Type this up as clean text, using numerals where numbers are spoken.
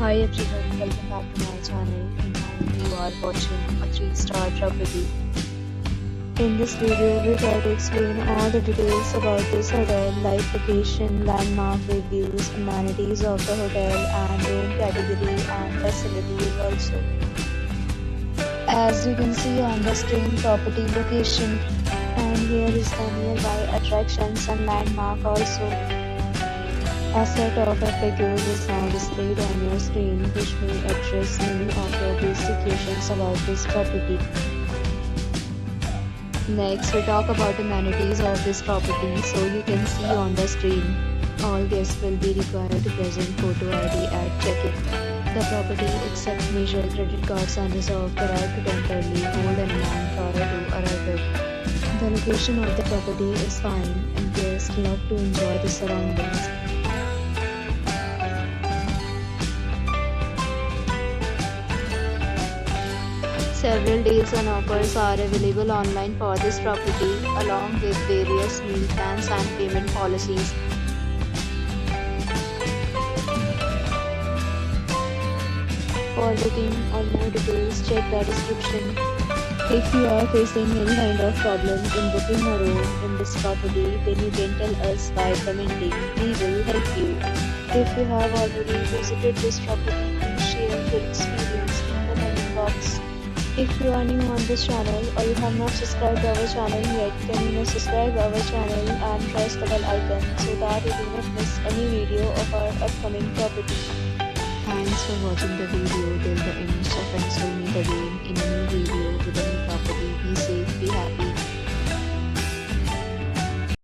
Hi everyone, welcome back to my channel and now you are watching a 3-star property. In this video, we try to explain all the details about this hotel, like location, landmark reviews, amenities of the hotel and room category and facilities also. As you can see on the screen, property location, and here is the nearby attractions and landmark also. A set of FAQs is now displayed on your screen, which may address many of your basic questions about this property. Next, we talk about amenities of this property. So you can see on the screen, all guests will be required to present photo ID at check-in. The property accepts major credit cards and reserves the right to temporarily hold an amount prior to arrival. The location of the property is fine and guests love to enjoy the surroundings. Several deals and offers are available online for this property, along with various meal plans and payment policies. For booking or more details, check the description. If you are facing any kind of problem in booking a room in this property, then you can tell us by commenting. We will help you. If you have already visited this property, please share your experience in the comment box. If you are new on this channel or you have not subscribed our channel yet, then you may subscribe our channel and press the bell icon so that you do not miss any video of our upcoming property. Thanks for watching the video till the end. So friends, will meet again in a new video with a new property. Be safe, be happy.